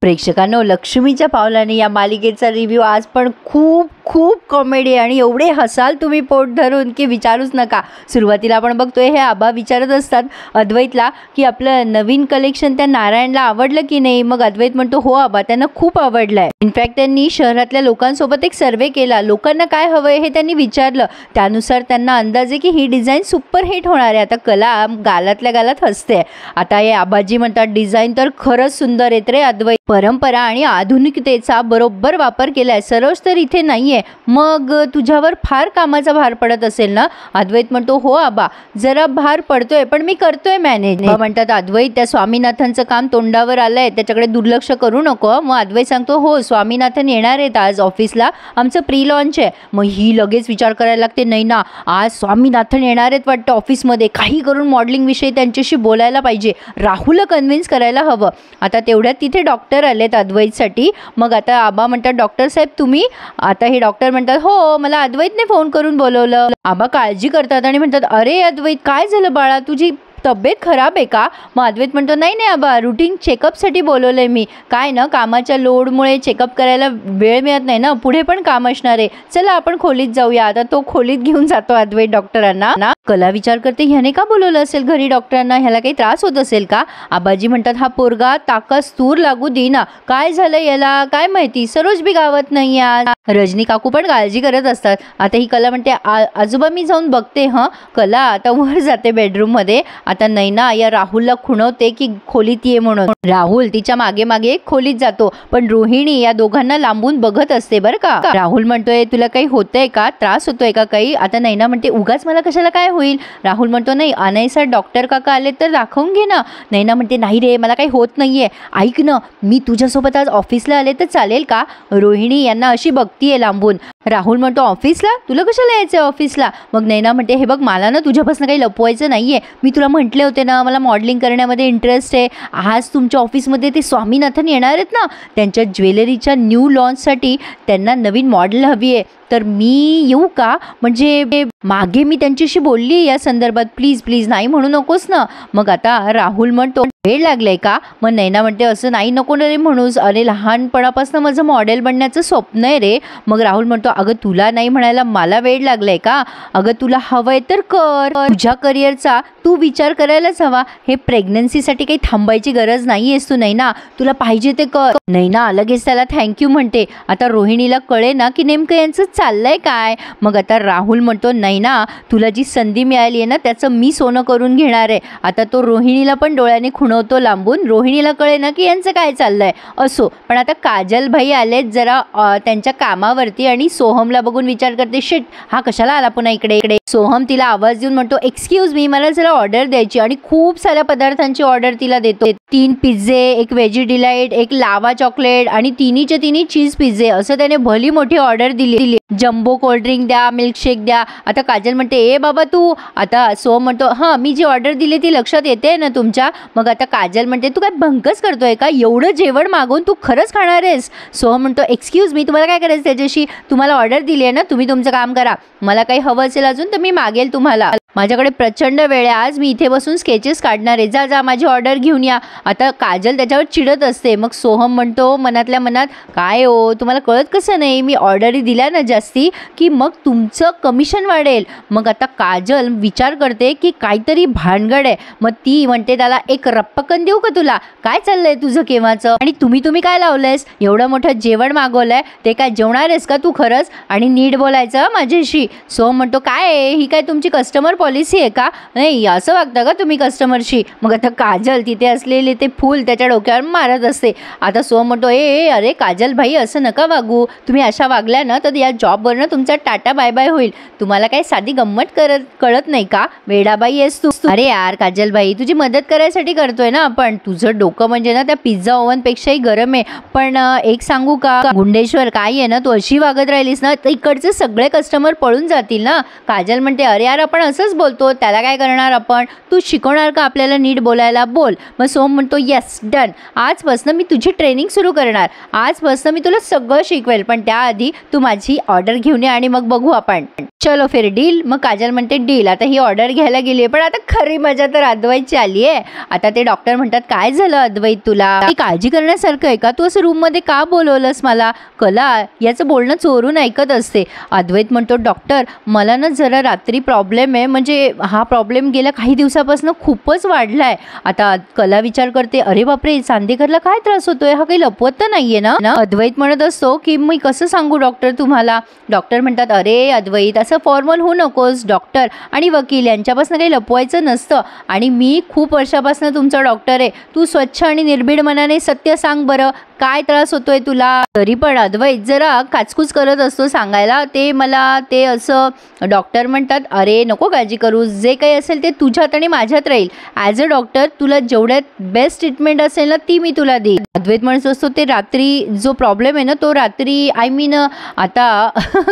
प्रेक्षकांनो, लक्ष्मीच्या पावलाने या मालिकेचा रिव्ह्यू आज पण खूप खूप कॉमेडी आणि एवढे हसाल तुम्ही पोट धरून की विचारूच नका। सुरुवातीला आपण बघतोय हे आबा विचारत असतात अद्वैतला की आपलं नवीन कलेक्शन त्या नारायणला आवडलं की नाही। मग अद्वैत म्हणतो हो आबा, त्यांना खूप आवडलंय। इनफॅक्ट त्यांनी शहरातल्या लोकांसोबत एक सर्वे केला, लोकांना काय हवंय हे त्यांनी विचारलं, त्यानुसार त्यांना अंदाज आहे की ही डिझाईन सुपर हिट होणार आहे। आता कला गालातल्या गालात हसते। आता हे आबाजी म्हणतात डिझाईन तर खरंच सुंदर आहेत रे अद्वैत, परंपरा आणि आधुनिकतेचा बरोबर वापर केलाय। सरोज तर इथे नाहीये, मग तुझ्यावर फार कामाचा भार पडत असेल ना। अद्वैत म्हणतो हो आबा, जरा भार पडतोय पण मी करतोय मॅनेज। म्हणतात अद्वैत त्या स्वामीनाथनचं काम तोंडावर आलंय, त्याच्याकडे दुर्लक्ष करू नको। मग अद्वैत सांगतो हो स्वामीनाथन येणार आहेत आज ऑफिसला, आमचं प्री लॉन्च आहे। मग ही लगेच विचार करायला लागते, नाही ना आज स्वामीनाथन येणार आहेत वाटतं ऑफिसमध्ये, काही करून मॉडेलिंग विषयी त्यांच्याशी बोलायला पाहिजे, राहुलला कन्व्हिन्स करायला हवं। आता तेवढ्यात तिथे डॉक्टर आलेत अद्वैतसाठी। मग आता आबा म्हणतात डॉक्टर साहेब तुम्ही? आता हे डॉक्टर म्हणतात हो, मला अद्वैतने फोन करून बोलवलं। आबा काळजी करतात आणि म्हणतात अरे अद्वैत काय झालं बाळा, तुझी तब्येत खराब आहे का? मग अद्वैत म्हणतो नाही नाही आबा, रुटीन चेकअपसाठी बोलवलंय मी, काय ना कामाच्या लोडमुळे चेकअप करायला वेळ मिळत नाही ना, पुढे पण काम असणार आहे, चला आपण खोलीत जाऊया। आता तो खोलीत घेऊन जातो अद्वैत डॉक्टरांना। कला विचार करते ह्याने का बोलवलं असेल घरी डॉक्टरांना, ह्याला काही त्रास होत असेल का? आबाजी म्हणतात हा पोरगा ताकास तूर लागू देईना, काय झालं याला काय माहिती, सरोज बी गावात नाही आज। रजनी काकू पण काळजी करत असतात। आता ही कला म्हणते आजोबा मी जाऊन बघते। कला आता वर जाते बेडरूम मध्ये। आता नैना या राहुलला खुणवते की खोलीत ये म्हणून। राहुल तिच्या मागे मागे खोलीत जातो, पण रोहिणी या दोघांना लांबून बघत असते बरं का। राहुल म्हणतोय तुला काही होतंय का, त्रास होतोय का काही? आता नैना म्हणते उगाच मला कशाला काय होईल। राहुल म्हणतो नाही अनयसा डॉक्टर काका आले तर दाखवून घे ना। नैना म्हणते नाही रे मला काही होत नाहीये, ऐक ना मी तुझ्यासोबत आज ऑफिसला आले तर चालेल का? रोहिणी यांना अशी बघतीये लांबून। राहुल म्हणतो ऑफिसला, तुला कशाला यायचं ऑफिसला? मग नैना म्हणते हे बघ मला ना तुझ्यापासून काही लपवायचं नाहीये, मी तुला म्हटले होते ना मला मॉडेलिंग करण्यामध्ये इंटरेस्ट आहे। आज तुमच्या ऑफिसमध्ये ते स्वामीनाथन येणार आहेत ना, त्यांच्या ज्वेलरीच्या न्यू लॉन्चसाठी त्यांना नवीन मॉडेल हवी आहे, तर मी येऊ का? म्हणजे मागे मी त्यांच्याशी बोलली या संदर्भात, प्लीज प्लीज नाही म्हणू नकोस ना। मग आता राहुल म्हणतो वेळ लागलाय का? मग नैना म्हणते असं नाही नको रे म्हणूस, अरे लहानपणापासून माझं मॉडेल बनण्याचं स्वप्न आहे रे। मग राहुल म्हणतो अगं तुला नाही म्हणायला मला वेळ लागलाय का? अगं तुला हवंय तर कर, तुझ्या करिअरचा तू विचार करायलाच हवा, हे प्रेग्नन्सीसाठी काही थांबायची गरज नाहीयेस तू नैना, तुला पाहिजे ते कर। नैना लगेच त्याला थँक्यू म्हणते। आता रोहिणीला कळे ना की नेमकं यांचं चाललंय काय। मग आता राहुल म्हणतो नैना तुला जी संधी मिळाली आहे ना त्याचं मी सोनं करून घेणार आहे। आता तो रोहिणीला पण डोळ्याने खुणवतो लांबून, रोहिणीला कळे ना की यांचं काय चाललंय। असो पण आता काजल भाई आलेत जरा त्यांच्या कामावरती आणि सोहमला बघून विचार करते शिट हा कशाला आला पुन्हा इकडे। सोहम तिला आवाज देऊन म्हणतो एक्सक्यूज मी, मला जरा ऑर्डर द्यायची, आणि खूप साऱ्या पदार्थांची ऑर्डर तिला देतो। 3 पिझ्झे, एक व्हेजी डिलाइट, एक लावा चॉकलेट आणि तिन्हीचे तिन्ही चीज पिझ्झे, असं त्याने भली मोठी ऑर्डर दिली। जम्बो कोल्ड्रिंक द्या, मिल्कशेक द्या। आता काजल म्हणते ए बाबा तू, आता सोहम म्हणतो हां मी जी ऑर्डर दिली ती लक्षात येते ना तुमच्या? मग आता काजल म्हणते तू काय भंकच करतोय का, एवढं जेवण मागून तू खरंच खाणार आहेस? सोहम म्हणतो एक्सक्यूज मी, तुम्हाला काय करायचं त्याच्याशी, तुम्हाला ऑर्डर दिली आहे ना, तुम्ही तुमचं काम करा, मला काही हवं असेल अजून तर मी मागेल तुम्हाला, माझ्याकडे प्रचंड वेळ आहे, आज मी इथे बसून स्केचेस काढणार आहे, जा जा माझी ऑर्डर घेऊन या। आता काजल त्याच्यावर चिडत असते। मग सोहम म्हणतो मनातल्या मनात काय हो तुम्हाला कळत कसं नाही, मी ऑर्डरी दिल्या ना जास्ती की मग तुमचं कमिशन वाढेल। मग आता काजल विचार करते की काहीतरी भानगड आहे। मग ती म्हणते त्याला एक रप्पकन देऊ का तुला, काय चाललंय तुझं केव्हाचं, आणि तुम्ही काय लावलंयस, एवढं मोठं जेवण मागवलंय ते काय जेवणार आहेस का तू खरंच, आणि नीट बोलायचं माझ्याशी। सोहम म्हणतो काय ही काय तुमची कस्टमर पॉलिसी आहे का, नाही असं वागता का तुम्ही कस्टमरशी? मग आता काजल तिथे असलेले ते फूल त्याच्या डोक्यावर मारत असते। आता सोहम म्हणतो ए अरे काजल भाई असं नका वागू, तुम्ही अशा वागल्या ना तर या जॉबवरनं तुमचा टाटा बाय बाय होईल, तुम्हाला काय साधी गंमत कळत नाही का, वेडाबाई आहेस तू। अरे यार काजल भाई तुझी मदत करायसाठी करतोय ना आपण, तुझं डोकं म्हणजे ना त्या पिझ्झा ओव्हन पेक्षाही गरम आहे। पण एक सांगू का गुंडेश्वर काय आहे ना, तू अशी वागत राहिलीस ना तर इकडचे सगळे कस्टमर पळून जातील ना। काजल म्हणते अरे यार आपण असंच तसंच बोलतो, त्याला काय करणार आपण, तू शिकवणार का आपल्याला नीट बोलायला, बोल. मग सोम म्हणतो येस डन, आजपासून मी तुझी ट्रेनिंग सुरू करणार, आजपासून मी तुला सगळं शिकवेल, पण त्याआधी तू माझी ऑर्डर घेऊन ये आणि मग बघू आपण. चलो फिर डील. मग काजल म्हणते डील. आता ही ऑर्डर घ्यायला गेली आहे, पण आता खरी मजा तर अद्वैतची आली आहे. आता ते डॉक्टर म्हणतात काय झालं अद्वैत, तुला काळजी करण्यासारखं आहे का, तू असं रूममध्ये का बोलवलंस मला. कला याचं बोलणं चोरून ऐकत असते. अद्वैत म्हणतो डॉक्टर मला ना जरा रात्री प्रॉब्लेम आहे, म्हणजे हा प्रॉब्लेम गेल्या काही दिवसापासून खूपच वाढला आहे. आता कला विचार करते अरे बापरे चांदेकरला काय त्रास होतोय, हा काही लपवत तर नाहीये ना. अद्वैत म्हणत असतो की मी कसं सांगू डॉक्टर तुम्हाला. डॉक्टर म्हणतात अरे अद्वैत असं फॉर्मल होऊ नकोस, डॉक्टर आणि वकील यांच्यापासून काही लपवायचं नसतं, आणि मी खूप वर्षापासून तुमचा डॉक्टर आहे, तू स्वच्छ आणि निर्भीड मनाने सत्य सांग बरं, काय त्रास होतोय तुला. तरी पण अद्वैत जरा काचकूच करत असतो सांगायला, ते मला ते असं. डॉक्टर म्हणतात अरे नको काळजी करू, जे काही असेल ते तुझ्यात आणि माझ्यात राहील. ॲज अ डॉक्टर तुला जेवढ्यात बेस्ट ट्रीटमेंट असेल ना ती मी तुला देईन. अद्वैत म्हणत असतो ते रात्री जो प्रॉब्लेम आहे ना तो रात्री आता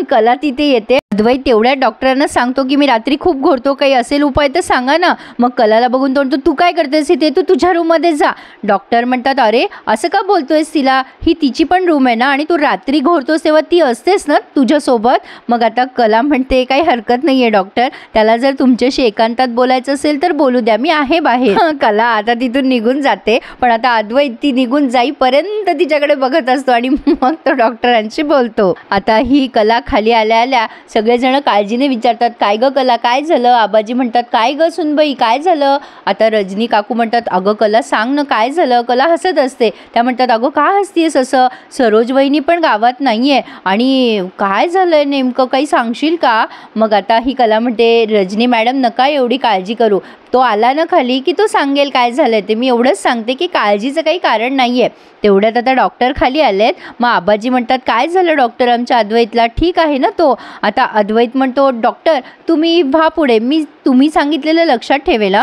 कला तिथे येते. अद्वैत तेवढ्या डॉक्टरांना सांगतो की मी रात्री खूप घोरतो, काही असेल उपाय तर सांगा ना. मग कलाला बघून तो तू काय करतेस इथे, तू तुझ्या रूममध्ये जा. डॉक्टर म्हणतात अरे असं का बोलतोयस तिला, ही तिची पण रूम आहे ना, आणि तू रात्री घोरतोस तेव्हा ती असतेस ना तुझ्यासोबत. मग आता कला म्हणते काही हरकत नाही आहे डॉक्टर, त्याला जर तुमच्याशी एकांतात बोलायचं असेल तर बोलू द्या, मी आहे बाहेर. कला आता तिथून निघून जाते, पण आता अद्वैत ती निघून जाईपर्यंत तिच्याकडे बघत असतो आणि मग तो डॉक्टरांशी बोलतो. आता ही कला खाली आल्या आल्या सगळेजण काळजीने विचारतात काय ग कला काय झालं. आबाजी म्हणतात काय ग सुनबाई काय झालं. आता रजनी काकू म्हणतात अगं कला सांग ना काय झालं. कला हसत असते, त्या म्हणतात अगं का हसतीयस असं, सरोज वहिनी पण गावात नाहीये आणि काय झालंय नेमकं काही सांगशील का. मग आता ही कला म्हणते रजनी मॅडम नका एवढी काळजी करू, तो आला ना खाली की तो सांगेल काय झालंय ते, मी एवढंच सांगते की काळजीचं काही कारण नाहीये. तेवढ्यात आता डॉक्टर खाली आलेत. मग आबाजी म्हणतात काय झालं डॉक्टर आमच्या अद्वैतला, ठीक आहे ना तो. आता अद्वैत म्हणतो डॉक्टर तुम्ही व्हा पुढे, मी तुम्ही सांगितलेलं लक्षात ठेवेल.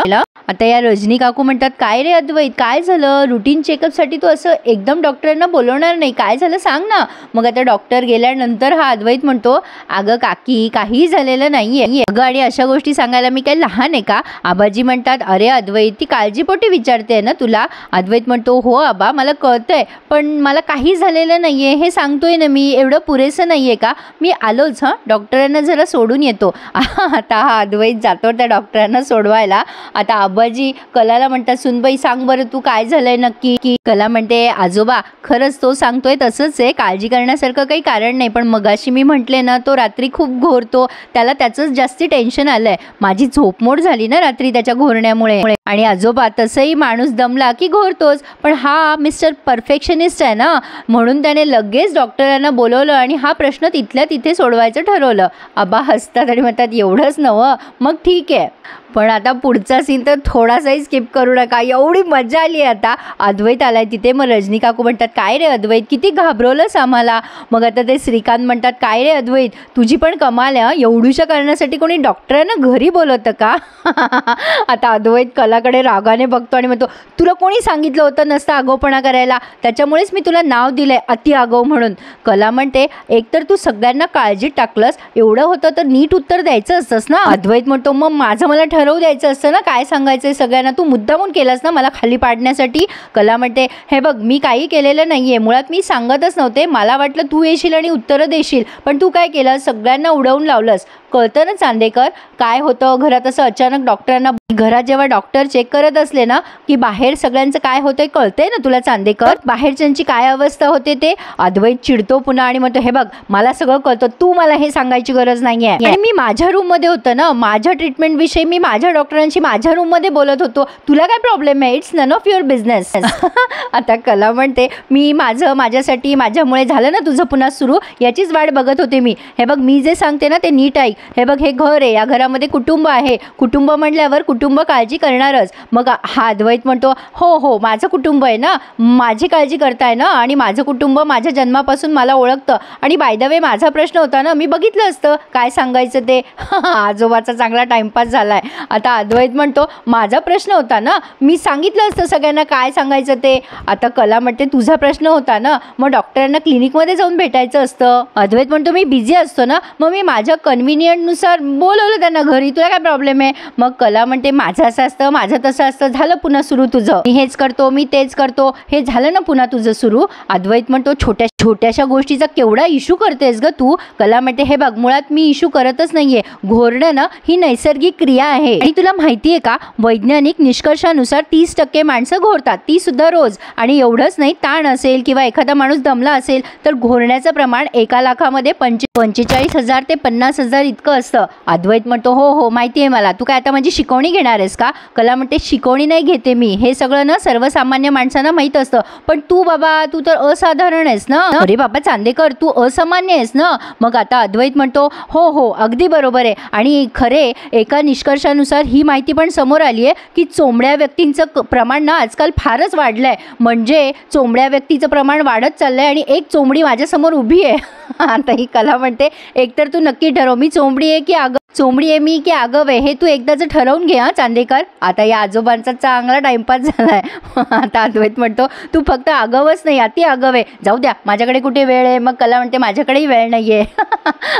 आता या रजनी काकू म्हणतात काय रे अद्वैत काय झालं, रुटीन चेकअपसाठी तू असं एकदम डॉक्टरांना बोलवणार नाही, काय झालं सांग ना. मग आता डॉक्टर गेल्यानंतर हा अद्वैत म्हणतो अगं काकी काही झालेलं नाहीये अगं, आणि अशा गोष्टी सांगायला मी काय लहान आहे का. आबाजी म्हणतात अरे अद्वैत ती काळजीपोटी विचारते ना तुला. अद्वैत म्हणतो हो आबा मला कळतंय, पण मला काही झालेलं नाहीये हे सांगतोय ना मी, एवढं पुरेसं नाहीये का, मी आलोच डॉक्टरांना जरा सोडून येतो. आता हा अद्वैत जातो त्या डॉक्टरांना सोडवायला. आता आबाजी कलाला म्हणतात सुनबाई सांग बरं तू काय झालंय नक्की. की कला म्हणते आजोबा खरंच तो सांगतोय तसंच आहे, काळजी करण्यासारखं काही कारण नाही, पण मगाशी मी म्हटले ना तो रात्री खूप घोरतो, त्याला त्याचंच जास्ती टेन्शन आलंय, माझी झोपमोड झाली ना रात्री त्याच्या घोरण्यामुळे. आणि आजोबा तसंही माणूस दमला की घोरतोच, पण हा मिस्टर परफेक्शनिस्ट आहे ना, म्हणून त्याने लगेच डॉक्टरांना बोलवलं आणि हा प्रश्न तिथल्या तिथे सोडवायचं ठरवलं. आबा हसतात आणि म्हणतात एवढंच नवं, मग ठीक आहे. पण आता पुढचा सीन तर थोडासाही स्किप करू नका, एवढी मजा आली आहे. आता अद्वैत आलाय तिथे. मग रजनी काकू म्हणतात काय रे अद्वैत किती घाबरवलंस आम्हाला. मग आता ते श्रीकांत म्हणतात काय रे अद्वैत तुझी पण कमाल आहे, एवढूशा कारणासाठी कोणी डॉक्टरांना घरी बोलवतं का. आता अद्वैत कलाकडे रागाने बघतो आणि म्हणतो तुला कोणी सांगितलं होतं नसतं आगाऊपणा करायला, त्याच्यामुळेच मी तुला नाव दिलंय अति आगाऊ म्हणून. कला म्हणते एकतर तू सगळ्यांना काळजीत टाकलंस, एवढं होतं तर नीट उत्तर द्यायचं असतंस ना. अद्वैत म्हणतो मग माझं मला ठरवू द्यायचं असतं ना काय सांगायचंय सगळ्यांना, तू मुद्दामून केलास ना मला खाली पाडण्यासाठी. कला म्हणते हे बघ मी काही केलेलं नाहीये, मुळात मी सांगतच नव्हते, मला वाटलं तू येशील आणि उत्तरं देशील, पण तू काय केलं सगळ्यांना उडवून लावलंस. कळतं ना चांदेकर काय होतं घरात असं अचानक डॉक्टरांना. घरात जेव्हा डॉक्टर चेक करत असले ना की बाहेर सगळ्यांचं काय होतंय कळतंय ना तुला चांदेकर, बाहेरच्यांची काय अवस्था होते ते. अद्वैत चिडतो पुन्हा आणि म्हणतो हे बघ मला सगळं कळतं, तू मला हे सांगायची गरज नाहीये. आणि मी माझ्या रूम मध्ये होतं ना, माझ्या ट्रीटमेंट विषयी मी माझ्या डॉक्टरांशी माझ्या रूम मध्ये बोलत होतो, तुला काय प्रॉब्लेम आहे, it's none of your business. आता कला म्हणते मी माझ्यासाठी माझ्यामुळे झालं ना तुझं पुन्हा सुरू, याचीच वाट बघत होते मी. हे बघ मी जे सांगते ना ते नीट ऐक. हे बघ हे घर आहे, या घरामध्ये कुटुंब आहे, कुटुंब म्हटल्यावर कुटुंब काळजी करणारच. मग हा अद्वैत म्हणतो हो हो माझं कुटुंब आहे ना, माझी काळजी करताय ना, आणि माझं कुटुंब माझ्या जन्मापासून मला ओळखतं. आणि बाय द वे माझा प्रश्न होता ना, मी बघितलं असतं काय सांगायचं ते. आजोबाचा चांगला टाइमपास झालाय. आता अद्वैत म्हणतो माझा प्रश्न होता ना, मी सांगितलं असतं सगळ्यांना काय सांगायचं ते. आता कला म्हणते तुझा प्रश्न होता ना, मग डॉक्टरांना क्लिनिकमध्ये जाऊन भेटायचं असतं. अद्वैत म्हणतो मी बिझी असतो ना, मग मी माझ्या कन्व्हिनियंटनुसार बोलवलं त्यांना घरी, तुला काय प्रॉब्लेम आहे. मग कला म्हणते माझं असं असतं, माझं तसं असतं. झालं पुन्हा सुरू तुझं, मी हेच करतो, मी तेच करतो, हे झालं ना पुन्हा तुझं सुरू. अद्वैत म्हणतो छोट्याशा गोष्टीचा केवढा इश्यू करतेस ग तू. कला म्हणते हे बघ मुळात मी इश्यू करतच नाहीये. घोरणं ना ही नैसर्गिक क्रिया आहे. आणि तुला माहिती आहे का, वैज्ञानिक निष्कर्षानुसार 30% माणसं घोरतात, ती सुद्धा रोज. आणि एवढंच नाही, ताण असेल किंवा एखादा माणूस दमला असेल तर घोरण्याचं प्रमाण 1 लाखामध्ये 45,000 ते 50,000 इतकं असतं. अद्वैत म्हणतो हो हो माहिती आहे मला, तू काय आता माझी शिकवणी घेणार आहेस का. कला म्हणते शिकवणी नाही घेते मी, हे सगळं ना सर्वसामान्य माणसांना माहीत असतं, पण तू बाबा तू तर असाधारण आहेस ना. अरे बाबा चांदेकर तू असामान्य आहेस ना. मग आता अद्वैत म्हणतो हो हो अगदी बरोबर आहे. आणि खरे एका निष्कर्षानुसार ही माहिती पण समोर आली आहे की चोंबड्या व्यक्तींचं प्रमाण ना आजकाल फारच वाढलं आहे. म्हणजे चोंबड्या व्यक्तीचं प्रमाण वाढत चाललं आहे आणि एक चोंबडी माझ्यासमोर उभी आहे. आता ही कला म्हणते एकतर तू नक्की ठरव, मी चोंबडी आहे की चोंबडी आहे मी की आगव आहे, हे तू एकदाच ठरवून घे हा चांदेकर. आता या आजोबांचा चांगला टाइमपास झालाय. आता अद्वैत म्हणतो तू फक्त आगवच नाही अति आगव आहे, जाऊ द्या माझ्याकडे कुठे वेळ आहे. मग कला म्हणते माझ्याकडेही वेळ नाहीये.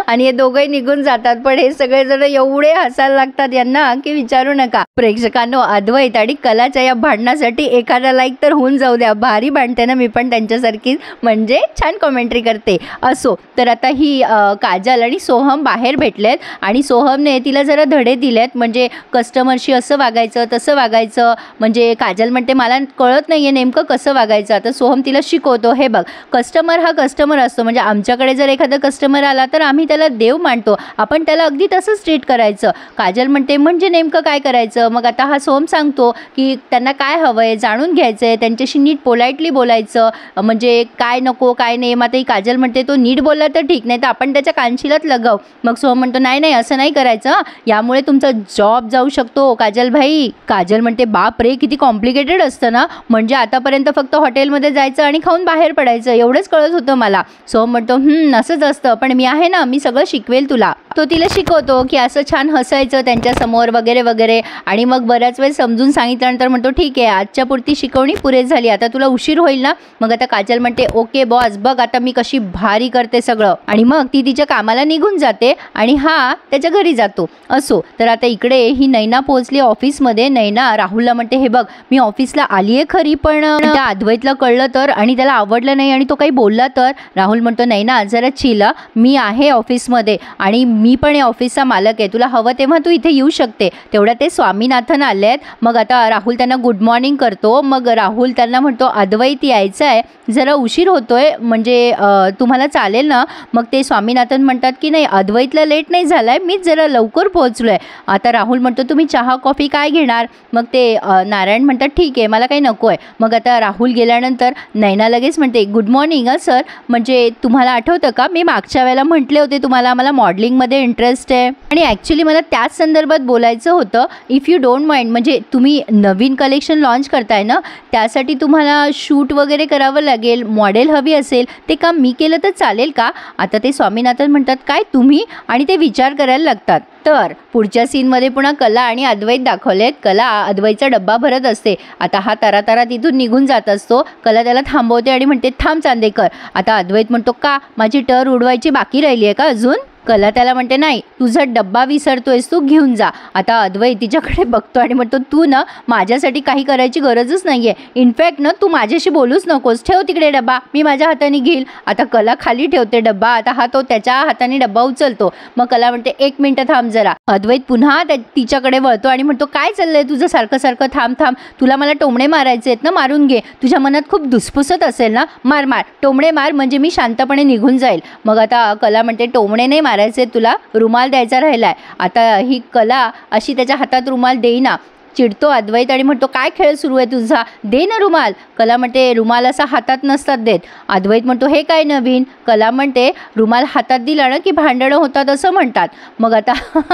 आणि हे दोघंही निघून जातात. पण हे सगळेजण एवढे हसायला लागतात यांना की विचारू नका. प्रेक्षकांनो अद्वैत आणि कलाच्या या भांडणासाठी एखादा लाईक तर होऊन जाऊ द्या. भारी भांडते ना मी पण त्यांच्यासारखी, म्हणजे छान कॉमेंट्री करते. असो तर आता ही काजल आणि सोहम बाहेर भेटलेत आणि सोहमने तिला जरा धडे दिलेत, म्हणजे कस्टमरशी असं वागायचं तसं वागायचं. म्हणजे काजल म्हणते मला कळत नाहीये नेमकं कसं वागायचं. आता सोहम तिला शिकवतो, हे बघ कस्टमर हा कस्टमर असतो, म्हणजे आमच्याकडे जर एखादा कस्टमर आला तर आम्ही त्याला देव मानतो, आपण त्याला अगदी तसंच ट्रीट करायचं. काजल म्हणते म्हणजे नेमकं काय करायचं. मग आता हा सोहम सांगतो की त्यांना काय हवं आहे जाणून घ्यायचं आहे, त्यांच्याशी नीट पोलाइटली बोलायचं, म्हणजे काय नको काय नाही. मग आता ही काजल म्हणते तो नीट बोलला तर ठीक, नाही तर आपण त्याच्या कानशिलात लगाव. मग सोहम म्हणतो नाही नाही असं नाही करायचं, यामुळे तुमचा जॉब जाऊ शकतो काजल भाई. काजल म्हणते बाप रे किती कॉम्प्लिकेटेड असतं ना, म्हणजे आतापर्यंत फक्त हॉटेलमध्ये जायचं आणि खाऊन बाहेर पडायचं एवढंच कळत होतं मला. सोहम म्हणतो असंच असतं, पण मी आहे ना, मी सगळं शिकवेल तुला. तो तिला शिकवतो की असं छान हसायचं त्यांच्यासमोर वगैरे वगैरे. आणि मग बऱ्याच वेळ समजून सांगितल्यानंतर म्हणतो ठीक आहे आजच्या पुरती शिकवणी पुरेच झाली, आता तुला उशीर होईल ना. मग आता काजल म्हणते ओके बॉस, बघ आता मी कशी भारी करते सगळं. आणि मग ती तिच्या कामाला निघून जाते आणि हा त्याच्या घरी जातो. असो तर आता इकडे ही नैना पोहोचली ऑफिसमध्ये. नैना राहुलला म्हणते हे बघ मी ऑफिसला आली आहे खरी, पण त्या अद्वैतला कळलं तर आणि त्याला आवडलं नाही आणि तो काही बोलला तर. राहुल म्हणतो नैना जरा चिल, मी आहे ऑफिसमध्ये आणि मी पण या ऑफिसचा मालक आहे, तुला हवं तेव्हा तू इथे येऊ शकते. तेवढ्या ते स्वामीनाथन आले आहेत. मग आता राहुल त्यांना गुड मॉर्निंग करतो. मग राहुल त्यांना म्हणतो अद्वैत यायचं आहे, जरा उशीर होतोय, म्हणजे तुम्हाला चालेल ना. मग ते स्वामीनाथन म्हणतात की नाही अद्वैतला लेट नाही झालाय, मीच जरा लवकर पोहोचलोय. आता राहुल म्हणतो तुम्ही चहा कॉफी काय घेणार. मग ते नारायण म्हणतात ठीक आहे मला काही नको आहे. मग आता राहुल गेल्यानंतर नैना लगेच म्हणते गुड मॉर्निंग सर, म्हणजे तुम्हाला आठवतं का मी मागच्या वेळेला म्हटले होते तुम्हाला मला मॉडेलिंगमध्ये इंटरेस्ट आहे आणि ॲक्च्युली मला त्याच संदर्भात बोलायचं होतं. इफ यू डोंट माइंड, म्हणजे तुम्ही नवीन कलेक्शन लॉन्च करताय ना, त्यासाठी तुम्हाला शूट वगैरे करावं लागेल, मॉडेल हवी असेल, ते काम मी केलं तर चालेल का. आता ते स्वामीनाथन म्हणतात काय तुम्ही, आणि ते विचार करायला लागतात. तर पुढच्या सीनमध्ये पुन्हा कला आणि अद्वैत दाखवलेत. कला अद्वैतचा डब्बा भरत असते. आता हा तारा तिथून निघून जात असतो. कला त्याला थांबवते आणि म्हणते थांब चांदेकर. आता अद्वैत म्हणतो का माझी टर उडवायची बाकी राहिली आहे का अजून. कला त्याला म्हणते नाही तुझा डब्बा विसरतोयस तू घेऊन जा. आता अद्वैत तिच्याकडे बघतो आणि म्हणतो तू ना माझ्यासाठी काही करायची गरजच नाही आहे, इनफॅक्ट ना तू माझ्याशी बोलूच नकोस, ठेव तिकडे डब्बा, मी माझ्या हाताने घेईल. आता कला खाली ठेवते डब्बा. आता हा तो त्याच्या हाताने डब्बा उचलतो. मग कला म्हणते 1 मिनिट थांब जरा. अद्वैत पुन्हा तिच्याकडे वळतो आणि म्हणतो काय चाललंय तुझं सारखं सारखं, थांब थांब, तुला मला टोमणे मारायचे आहेत ना, मारून घे. तुझ्या मनात खूप धुसफुसत असेल ना, मार मार टोमणे मार, म्हणजे मी शांतपणे निघून जाईल. मग आता कला म्हणते टोमणे नाही मारायचे तुला, रुमाल द्यायचा राहिलाय. आता ही कला अशी त्याच्या हातात रुमाल देईना. चिडतो अद्वैत आणि म्हणतो काय खेळ सुरू आहे तुझा, दे ना रुमाल. कला म्हणते रुमाल असा हातात नसतात देत. अद्वैत म्हणतो हे काय नवीन. कला म्हणते रुमाल हातात दिला ना की भांडणं होतात असं म्हणतात. मग आता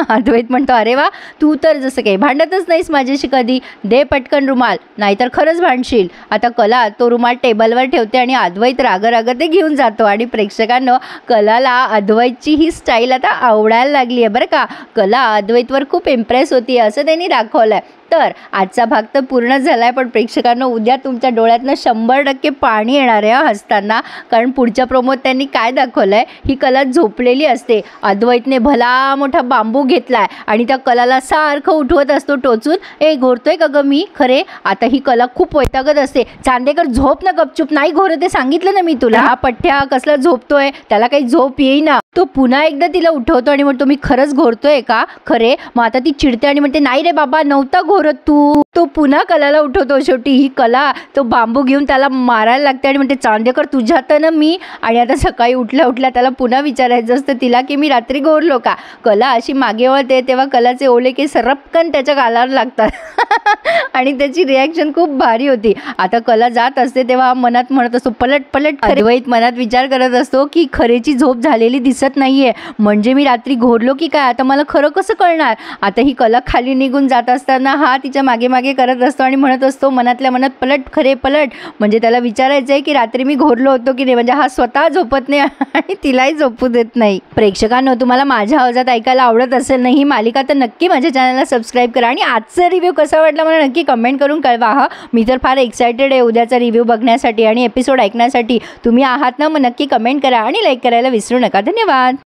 अद्वैत म्हणतो अरे वा, तू तर जसं काही भांडतच नाहीस माझ्याशी कधी, दे पटकन रुमाल नाहीतर खरंच भांडशील. आता कला तो रुमाल टेबलवर ठेवते आणि अद्वैत राग ते घेऊन जातो. आणि प्रेक्षकांनो, कलाला अद्वैतची ही स्टाईल आता आवडायला लागली आहे बरं का. कला अद्वैतवर खूप इम्प्रेस होती असं त्यांनी दाखवलं आहे. तर आजचा भाग तर पूर्ण झाला आहे, पण प्रेक्षकांना उद्या तुमच्या डोळ्यातनं 100% पाणी येणार आहे हसताना. कारण पुढच्या प्रोमोत त्यांनी काय दाखवलं आहे, ही कला झोपलेली असते. अद्वैतने भला मोठा बांबू घेतला आहे आणि त्या कलाला सारखं उठवत असतो टोचून, ए घोरतोय का गं मी खरे. आता ही कला खूप वैतागत असते, चांदेकर झोप ना गपचूप, नाही घोरते सांगितलं ना मी तुला. हा पठ्ठ्या कसला झोपतोय, त्याला काही झोप येईना. तो पुन्हा एकदा तिला उठवतो आणि म्हणतो मी खरंच घोरतोय का खरे. मग आता ती चिडते आणि म्हणते नाही रे बाबा नव्हता घोरत तू. तो पुन्हा कलाला उठवतो. शेवटी ही कला तो बांबू घेऊन त्याला मारायला लागते आणि म्हणते चांदेकर तुझ्या हातानं मी. आणि आता सकाळी उठल्या त्याला पुन्हा विचारायचं असतं तिला की मी रात्री घोरलो का. कला अशी मागे वळते तेव्हा कलाचे ओले केस सरपकन त्याच्या गालावर लागतात आणि त्याची रिॲक्शन खूप भारी होती. आता कला जात असते तेव्हा मनात म्हणत असतो पलट पलट. अद्वैत मनात विचार करत असतो की खरेची झोप झालेली दिसत नाहीये, म्हणजे मी रात्री घोरलो की काय, आता मला खरं कसं कळणार. आता ही कला खाली निघून जात असताना हा तिच्या मागे मागे करत असतो आणि म्हणत असतो मनातल्या मनात पलट खरे पलट. म्हणजे त्याला विचारायचं आहे की रात्री मी घोरलो होतो की नाही. म्हणजे हा स्वतः झोपत नाही आणि तिलाही झोपू देत नाही. प्रेक्षकांनो, तुम्हाला माझ्या आवाजात ऐकायला आवडत असेल ना ही मालिका तर नक्की माझ्या चॅनलला सबस्क्राईब करा. आणि आजचा रिव्ह्यू कसा वाटला मला नक्की कमेंट करून कळवा. हा मी तर फार एक्सायटेड आहे उद्याचा रिव्ह्यू बघण्यासाठी आणि एपिसोड ऐकण्यासाठी. तुम्ही आहात ना, मग नक्की कमेंट करा आणि लाईक करायला विसरू नका. धन्यवाद.